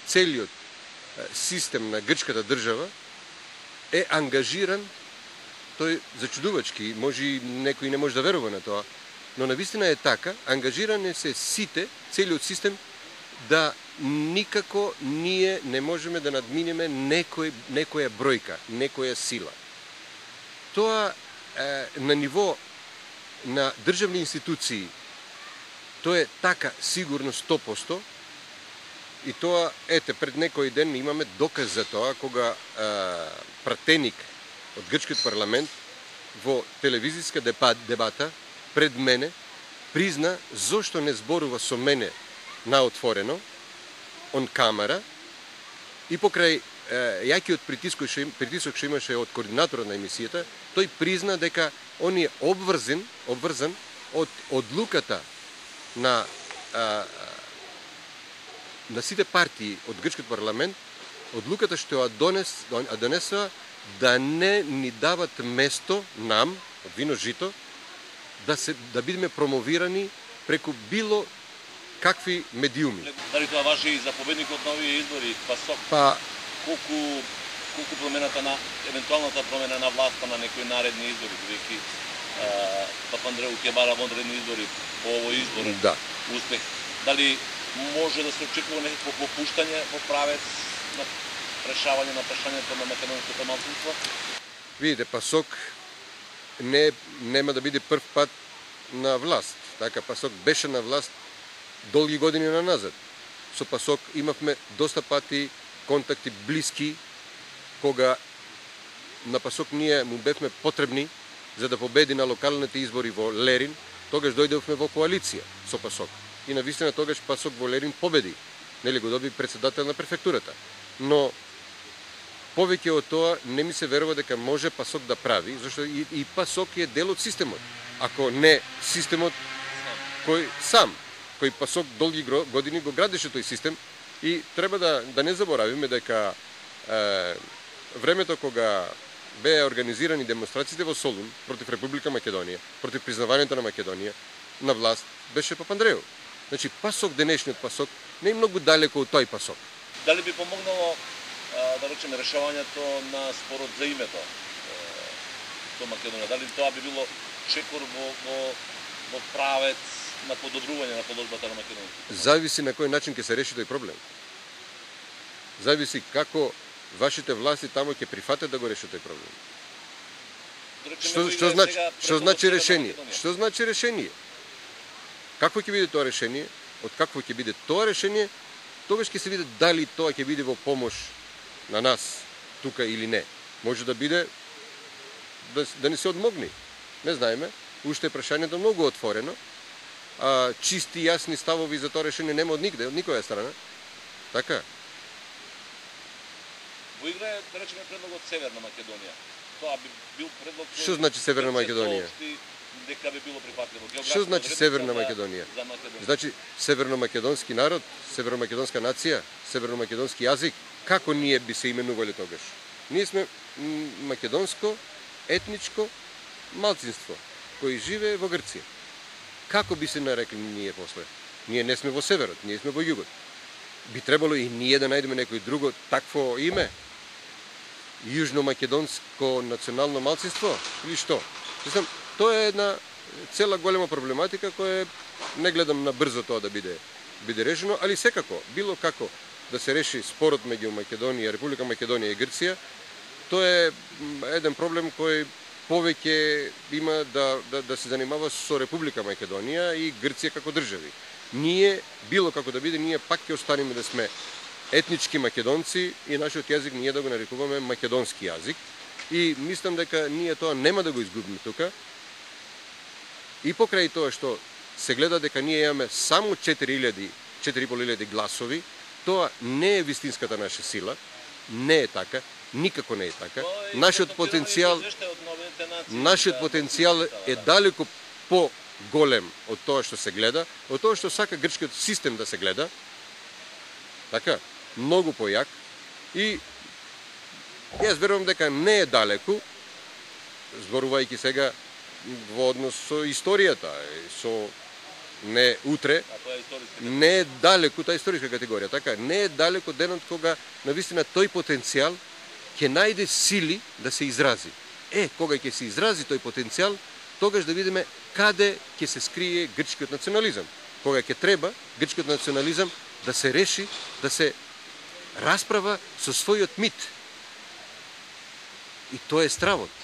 целиот систем на грчката држава е ангажиран, тој зачудувачки, може и некој не може да верува на тоа, но навистина е така, ангажирани се сите, целиот систем, да никако ние не можеме да надминеме некоја бројка, некоја сила. Тоа на ниво на државни институции, тоа е така сигурно 100%, и тоа, ете, пред некој ден имаме доказ за тоа, кога пратеник од грчкиот парламент во телевизиска дебата пред мене призна зошто не зборува со мене на отворено, он камера, и покрај јакиот притисок што имаше од координаторот на емисијата, тој призна дека он е обврзан од одлуката на сите партии од грчкиот парламент, одлуката што ја донесува да не ни дават место нам, од Вино жито, да бидеме промовирани преку било какви медиуми. Дали тоа важи и за победникот на овие избори, ПАСОК? Па колку промената на евентуалната промена на власта на некои наредни избори, бидејќи Папандреу ќе бара вонредни избори по овој изборен успех. Дали може да се очекува некакво попуштање во правец на решавање на прашањето на македонското малцинство? Видите, ПАСОК нема да биде прв пат на власт. Така, ПАСОК беше на власт долги години назад. Со ПАСОК имавме доста пати контакти блиски, кога на ПАСОК ние му бевме потребни за да победи на локалните избори во Лерин, тогаш дојдовме во коалиција со ПАСОК. И навистина тогаш ПАСОК во Лерин победи. Нели го доби председател на префектурата. Но повеќе од тоа не ми се верува дека може ПАСОК да прави, зашто и ПАСОК е дел од системот. Ако не системот кој ПАСОК долги години го градеше тој систем, и треба да не заборавиме дека времето кога беа организирани демонстрациите во Солун против Република Македонија, против признавањето на Македонија, на власт беше Папандреу. Значи ПАСОК, денешниот ПАСОК, не е многу далеко од тој ПАСОК. Дали би помогнало, да речеме, решавањето на спорот за името до Македонија? Дали тоа би било чекор во правец на подобрување на положбата на Македонија? Зависи на кој начин ќе се реши тој проблем. Зависи како вашите власти тамо ќе прифатат да го решат тој проблем. Што значи решение? Што значи решение? Какво ќе биде тоа решение? Од какво ќе биде тоа решение? Тогаш ќе се види дали тоа ќе биде во помош на нас тука или не. Може да биде да не се одмогни. Не знаеме. Уште е прашањето многу отворено. Чисти јасни ставови за тоа решение нема од никде, од никоја страна. Така. Во игра е, да речеме, предлог од Северна Македонија. Тоа би бил предлог... Што значи Северна Македонија? Дека би било прифатливо. Што значи Северна Македонија? Значи северномакедонски народ, северномакедонска нација, северномакедонски јазик. Како ние би се именувале тогаш? Ние сме македонско етничко малцинство кои живее во Грција. Како би се нарекли ние после? Ние не сме во северот, ние сме во југот. Би требало и ние да најдеме некој друго такво име? Јужномакедонско национално малцинство? Или што? Тоа е една цела голема проблематика која не гледам на брзо тоа да биде решено, али секако, било како да се реши спорот меѓу Македонија, Република Македонија и Грција, тоа е еден проблем кој повеќе има да се занимава со Република Македонија и Грција како држави. Ние, било како да биде, ние пак ќе останеме да сме етнички македонци и нашиот јазик ние да го нарекуваме македонски јазик. И мислам дека ние тоа нема да го изгубиме тука. И покрај тоа што се гледа дека ние имаме само 4.500 гласови, тоа не е вистинската наша сила, не е така, никако не е така. Нашиот потенцијал е далеко по-голем од тоа што се гледа, од тоа што сака грчкиот систем да се гледа. Така, многу појак. И јас верувам дека не е далеку, зборувајќи сега во однос со историјата, со не утре, не е далеко, таа историска категорија, така, не е далеко денот кога навистина тој потенцијал ќе најде сили да се изрази. Кога ќе се изрази тој потенцијал, тогаш да видиме каде ќе се скрие грчкиот национализам. Кога ќе треба грчкиот национализам да се реши, да се расправа со својот мит. И тоа е стравот.